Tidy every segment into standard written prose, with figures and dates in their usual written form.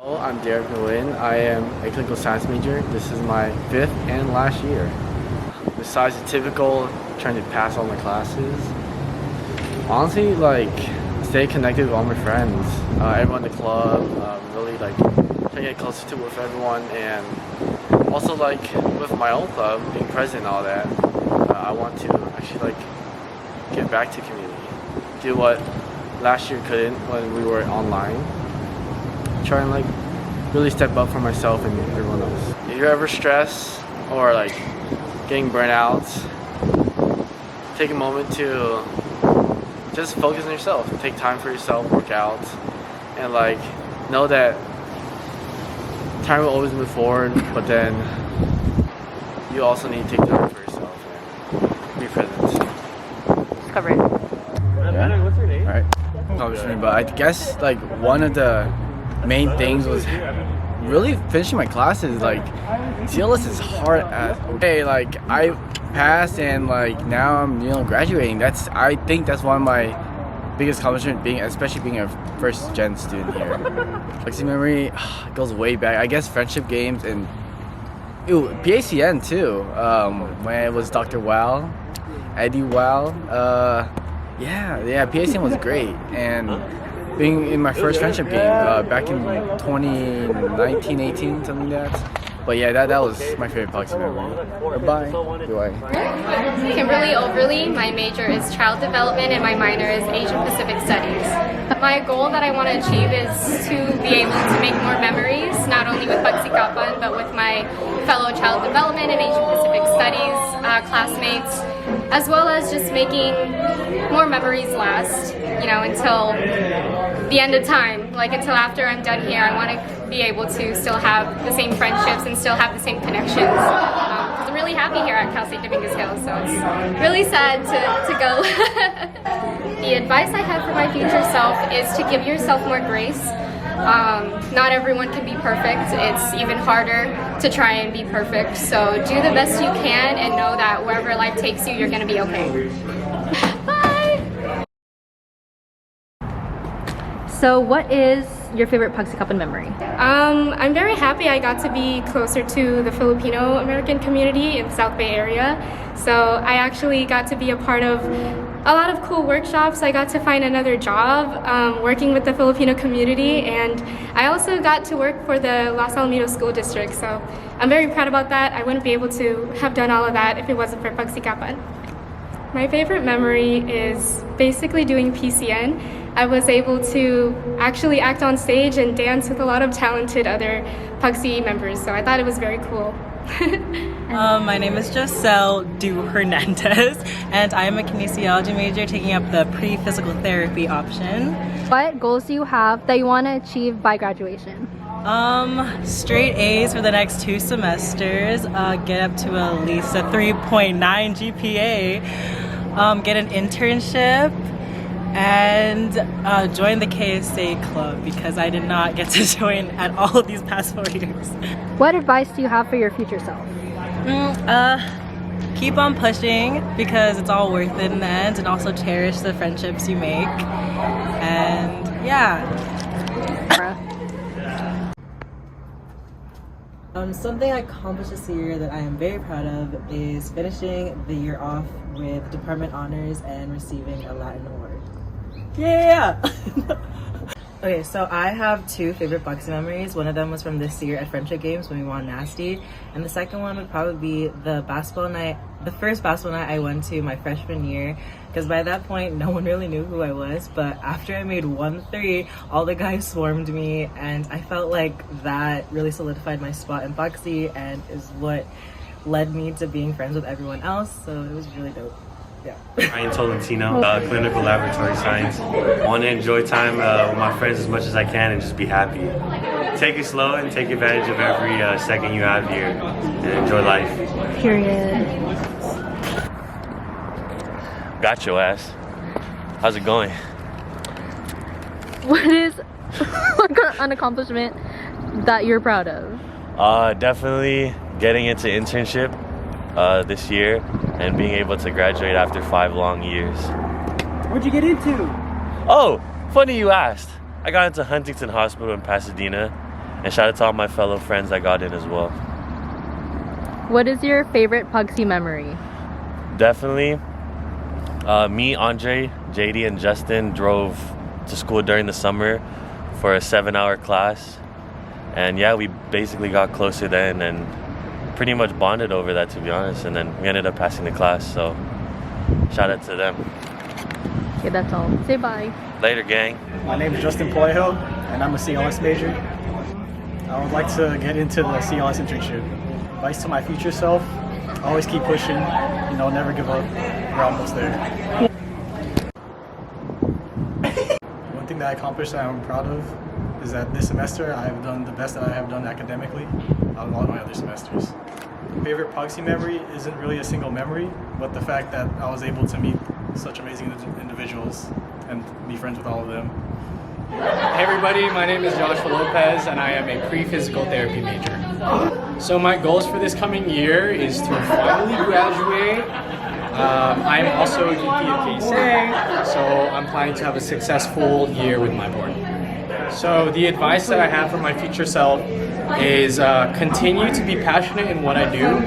Hello, I'm Derrick Nguyen. I am a clinical science major. This is my 5th and last year. Besides the typical trying to pass all my classes, honestly, stay connected with all my friends, everyone in the club, really try to get closer to with everyone, and also with my own club, being president and all that, I want to actually give back to community, do what last year couldn't when we were online. Try and really step up for myself and everyone else. If you're ever stressed or getting burnt out, take a moment to just focus on yourself. Take time for yourself, work out, and know that time will always move forward, but then you also need to take time for yourself and be present. Cover it. Yeah. What's your name? Alright. But I guess one of the main things was really finishing my classes. CLS is hard as I passed and now I'm graduating. I think that's one of my biggest accomplishments, especially being a first gen student here. Legacy memory goes way back. I guess friendship games and PACN too. When it was Dr. Wow, Eddie Wow. Yeah, PACN was great, and being in my first friendship game back in 2019, 18, something like that. But yeah, that was my favorite Pagsikapan memory. Bye. Goodbye. Kimberly Overly. My major is child development and my minor is Asian Pacific Studies. My goal that I want to achieve is to be able to make more memories, not only with Pagsikapan, but with my fellow child development and Asian Pacific Studies classmates, as well as just making more memories last, until the end of time, until after I'm done here. I want to be able to still have the same friendships and still have the same connections. Because I'm really happy here at Cal State Dominguez Hill, so it's really sad to go. The advice I have for my future self is to give yourself more grace. Not everyone can be perfect. It's even harder to try and be perfect. So do the best you can and know that wherever life takes you, you're going to be okay. Bye! So what is your favorite Pagsikapan memory? I'm very happy I got to be closer to the Filipino American community in the South Bay area. So I actually got to be a part of a lot of cool workshops. I got to find another job working with the Filipino community, and I also got to work for the Los Alamitos School District. So I'm very proud about that. I wouldn't be able to have done all of that if it wasn't for Pagsikapan. My favorite memory is basically doing PCN. I was able to actually act on stage and dance with a lot of talented other Pugsi members, so I thought it was very cool. My name is Joselle Hernandez, and I am a Kinesiology major taking up the pre-physical therapy option. What goals do you have that you want to achieve by graduation? Straight A's for the next 2 semesters, get up to at least a 3.9 GPA, get an internship, and join the KSA club because I did not get to join at all of these past 4 years. What advice do you have for your future self? Keep on pushing because it's all worth it in the end, and also cherish the friendships you make. And yeah. Something I accomplished this year that I am very proud of is finishing the year off with department honors and receiving a Latin award. Yeah! Okay, so I have 2 favorite boxing memories. One of them was from this year at Friendship Games when we won Nasty, and the second one would probably be the first basketball night I went to my freshman year, because by that point no one really knew who I was, but after I made 1 3, all the guys swarmed me, and I felt like that really solidified my spot in boxing and is what led me to being friends with everyone else, so it was really dope. Yeah. Bryan Tolentino, clinical laboratory science. I want to enjoy time with my friends as much as I can and just be happy. Take it slow and take advantage of every second you have here and enjoy life. Period. Got your ass. How's it going? What is an accomplishment that you're proud of? Definitely getting into internship this year and being able to graduate after 5 long years. What'd you get into? Oh, funny you asked. I got into Huntington Hospital in Pasadena, And shout out to all my fellow friends that got in as well. What is your favorite Pugsy memory? Definitely, me, Andre, JD, and Justin drove to school during the summer for a 7-hour class. And yeah, we basically got closer then and pretty much bonded over that, to be honest. And then we ended up passing the class, so shout out to them. Okay, that's all. Say bye. Later, gang. My name is Justin Pelejo, and I'm a CLS major. I would like to get into the CLS internship. Advice to my future self, always keep pushing, never give up. We're almost there. One thing that I accomplished that I'm proud of is that this semester I have done the best that I have done academically out of all my other semesters. Favorite Pugsy memory isn't really a single memory, but the fact that I was able to meet such amazing individuals and be friends with all of them. Hey everybody, my name is Joselle Lopez and I am a pre-physical therapy major. So my goals for this coming year is to finally graduate. I'm also a VP of KSA, so I'm planning to have a successful year with my board. So the advice that I have for my future self is continue to be passionate in what I do.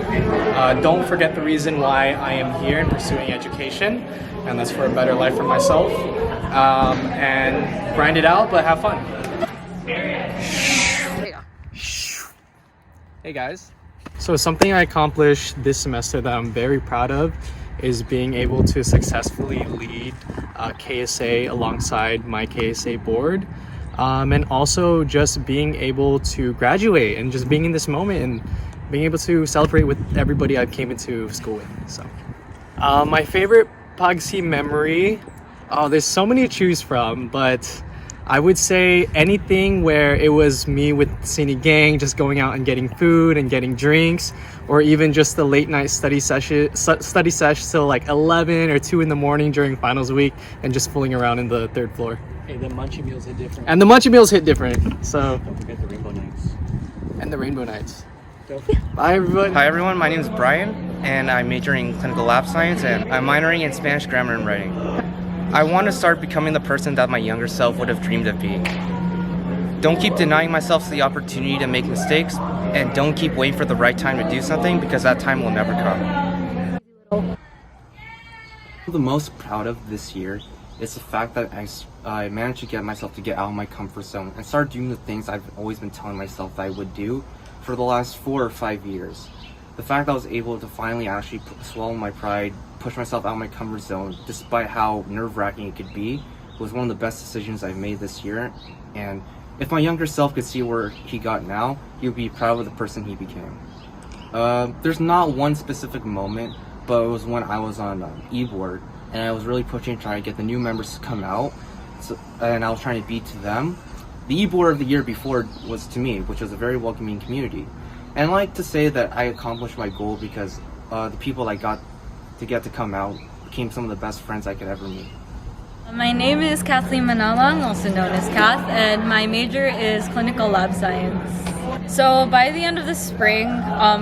Don't forget the reason why I am here and pursuing education, and that's for a better life for myself. And grind it out, but have fun. Hey guys. So something I accomplished this semester that I'm very proud of is being able to successfully lead KSA alongside my KSA board. And also just being able to graduate and just being in this moment and being able to celebrate with everybody I came into school with. So, my favorite Pugsy memory, there's so many to choose from, but I would say anything where it was me with the senior gang just going out and getting food and getting drinks, or even just the late night study session till like 11 or 2 in the morning during finals week and just fooling around in the 3rd floor. Hey, the munchie meals hit different. And the munchie meals hit different, so. Don't forget the rainbow nights. And the rainbow nights. Bye everybody. Hi everyone, my name is Bryan, and I'm majoring in clinical lab science, and I'm minoring in Spanish grammar and writing. I want to start becoming the person that my younger self would have dreamed of being. Don't keep denying myself the opportunity to make mistakes, and don't keep waiting for the right time to do something, because that time will never come. The most proud of this year is the fact that I managed to get myself to get out of my comfort zone and start doing the things I've always been telling myself that I would do for the last 4 or 5 years. The fact that I was able to finally actually swallow my pride, push myself out of my comfort zone, despite how nerve-wracking it could be, was one of the best decisions I've made this year. And if my younger self could see where he got now, he would be proud of the person he became. There's not one specific moment, but it was when I was on e-board, and I was really pushing, trying to get the new members to come out, and I was trying to beat to them. The e-board of the year before was to me, which was a very welcoming community. And I like to say that I accomplished my goal because the people I got to come out became some of the best friends I could ever meet. My name is Kathleen Manalang, also known as Kath, and my major is clinical lab science. So by the end of the spring,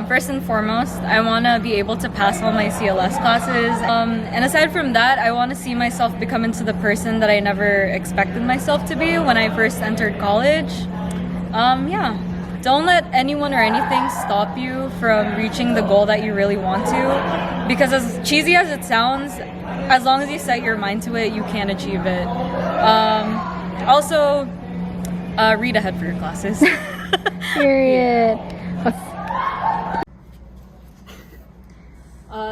first and foremost, I want to be able to pass all my CLS classes. And aside from that, I want to see myself become into the person that I never expected myself to be when I first entered college. Don't let anyone or anything stop you from reaching the goal that you really want to. Because as cheesy as it sounds, as long as you set your mind to it, you can achieve it. Also, read ahead for your classes. Period.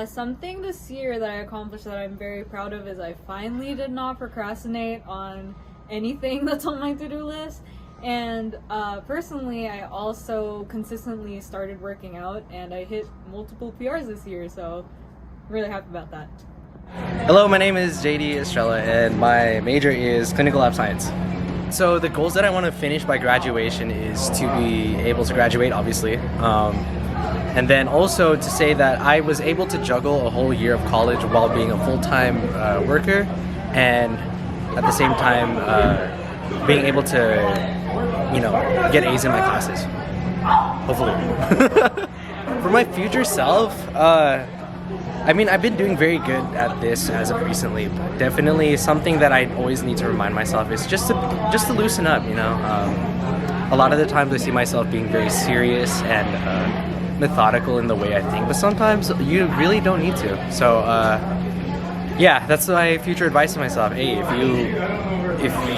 Something this year that I accomplished that I'm very proud of is I finally did not procrastinate on anything that's on my to-do list. And personally, I also consistently started working out, and I hit multiple PRs this year, so I'm really happy about that. Hello, my name is JD Estrella, and my major is clinical lab science. So the goals that I want to finish by graduation is to be able to graduate, obviously. And then also to say that I was able to juggle a whole year of college while being a full-time worker, and at the same time being able to get A's in my classes, hopefully. For my future self, I've been doing very good at this as of recently, but definitely something that I always need to remind myself is just to loosen up, a lot of the times I see myself being very serious and methodical in the way I think, but sometimes you really don't need to. So yeah, that's my future advice to myself. Hey, if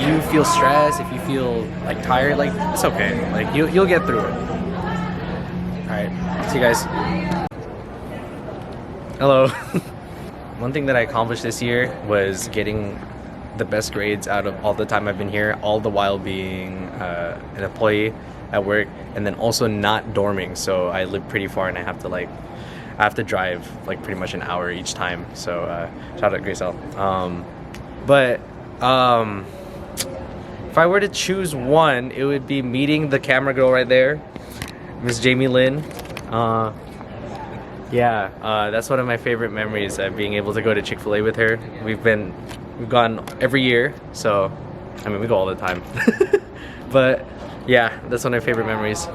you feel stressed, if you feel like tired, like it's okay. Like you'll get through it. All right, see you guys. Hello. One thing that I accomplished this year was getting the best grades out of all the time I've been here, all the while being an employee at work, and then also not dorming. So I live pretty far and I have to drive like pretty much an hour each time. So shout out Grace L. But if I were to choose one, it would be meeting the camera girl right there, Miss Jamie Lynn. Yeah, that's one of my favorite memories, being able to go to Chick-fil-A with her. We've gone every year, so I mean we go all the time. But yeah, that's one of my favorite memories.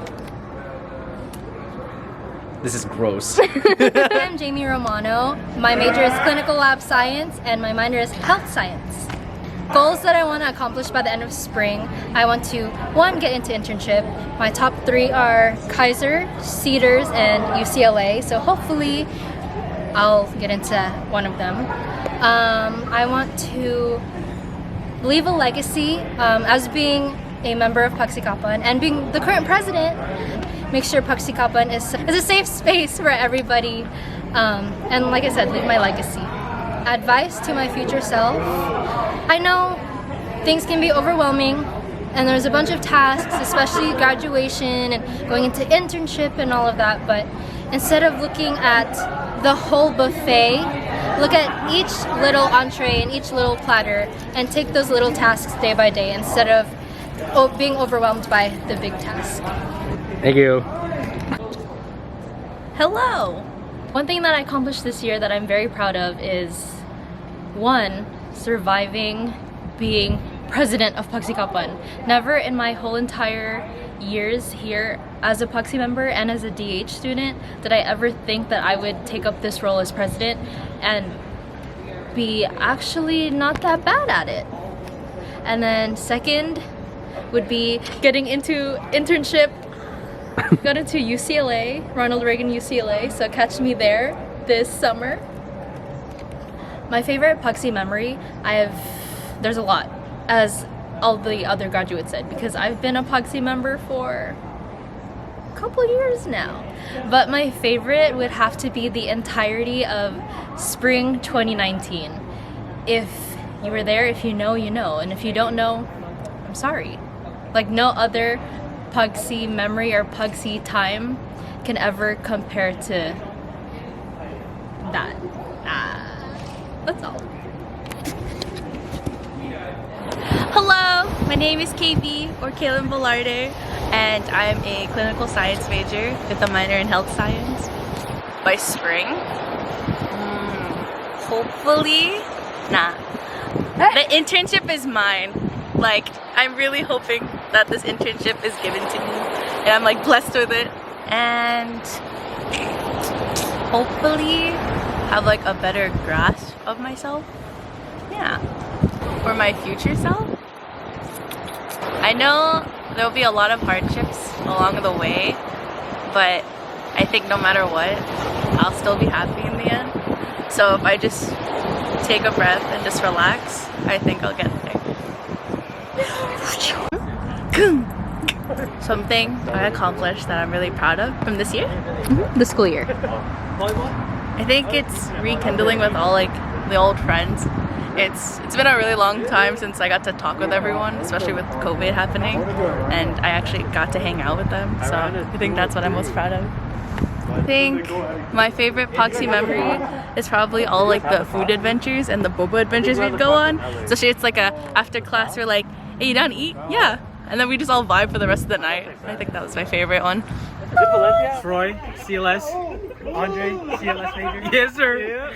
This is gross. I'm Jamie Romano. My major is clinical lab science and my minor is health science. Goals that I want to accomplish by the end of spring: I want to, 1, get into internship. My top 3 are Kaiser, Cedars, and UCLA, so hopefully I'll get into one of them. I want to leave a legacy as being a member of Pagsikapan and being the current president. Make sure Pagsikapan is a safe space for everybody, and like I said, leave my legacy. Advice to my future self: I know things can be overwhelming and there's a bunch of tasks, especially graduation and going into internship and all of that, but instead of looking at the whole buffet, look at each little entree and each little platter and take those little tasks day by day instead of being overwhelmed by the big task. Thank you. Hello! One thing that I accomplished this year that I'm very proud of is 1, surviving being president of Pagsikapan. Never in my whole entire years here as a Pagsi member and as a DH student did I ever think that I would take up this role as president and be actually not that bad at it. And then 2nd would be getting into internship. Got into UCLA, Ronald Reagan UCLA, so catch me there this summer. My favorite Pagsi memory, there's a lot, as all the other graduates said, because I've been a Pagsi member for a couple years now. But my favorite would have to be the entirety of spring 2019. If you were there, if you know, you know, and if you don't know, I'm sorry. Like no other Pagsi memory or Pagsi time can ever compare to that. That's all. Hello, my name is KB or Kaylin Velarde, and I'm a clinical science major with a minor in health science. By spring, hopefully, the internship is mine. Like, I'm really hoping that this internship is given to me and I'm like blessed with it, and hopefully have like a better grasp of myself. Yeah. For my future self, I know there'll be a lot of hardships along the way, but I think no matter what, I'll still be happy in the end. So if I just take a breath and just relax, I think I'll get there. Something I accomplished that I'm really proud of from this year? The school year. I think it's rekindling with all like the old friends. It's been a really long time since I got to talk with everyone, especially with COVID happening, and I actually got to hang out with them, so I think that's what I'm most proud of. I think my favorite Pagsi memory is probably all like the food adventures and the boba adventures we'd go on. Especially it's like after class we're like, hey, you done eat? Yeah. And then we just all vibe for the rest of the night. I think that was my favorite one. Troy, CLS. Andre, CLS major. Yes, sir.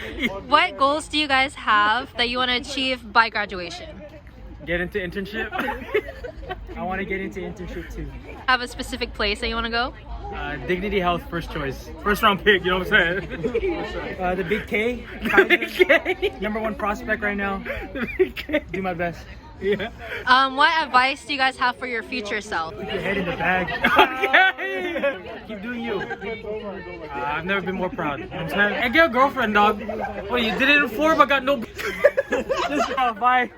What goals do you guys have that you want to achieve by graduation? Get into internship. I want to get into internship too. Have a specific place that you want to go? Dignity Health, first choice. First round pick, you know what I'm saying? The Big K. Kaiser, #1 prospect right now. The Big K. Do my best. What advice do you guys have for your future self? Keep your head in the bag. Okay. Keep doing you. I've never been more proud. You know what I'm saying? I get a girlfriend, dog. What, you did it in 4, but got no. Bye.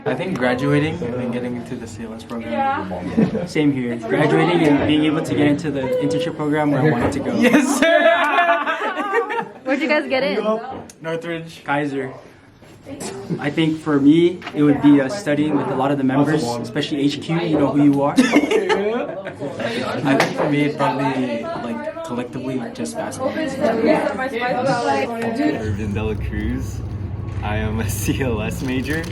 I think graduating and then getting into the CLS program. Same here. Graduating and being able to get into the internship program where I wanted to go. Yes, sir. Where'd you guys get in? Northridge. Kaiser. I think for me, it would be studying with a lot of the members, especially HQ, you know who you are. I think for me, it'd probably, like, collectively, just basketball. Irvin Dela Cruz. I am a CLS major,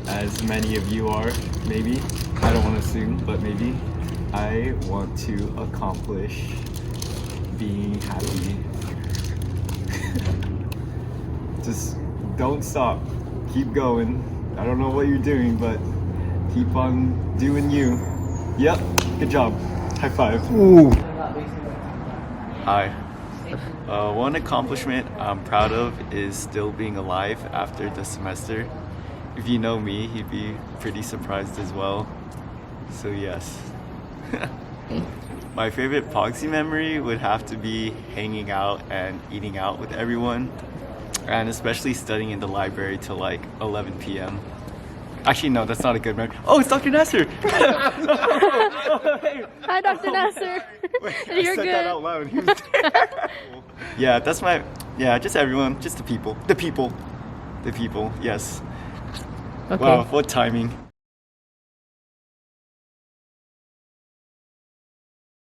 as many of you are, maybe. I don't want to assume, but maybe. I want to accomplish being happy. Just don't stop. Keep going. I don't know what you're doing, but keep on doing you. Yep, good job. High five. Ooh. Hi. One accomplishment I'm proud of is still being alive after the semester. If you know me, you'd be pretty surprised as well. So yes. My favorite Pogsy memory would have to be hanging out and eating out with everyone. And especially studying in the library till like 11 p.m. Actually, no, that's not a good memory. Oh, it's Dr. Nasser! Hi, Dr. Nasser. You're I said good. that out loud. He was there. Yeah, that's my, just everyone, just the people, yes. Okay. Wow, what timing.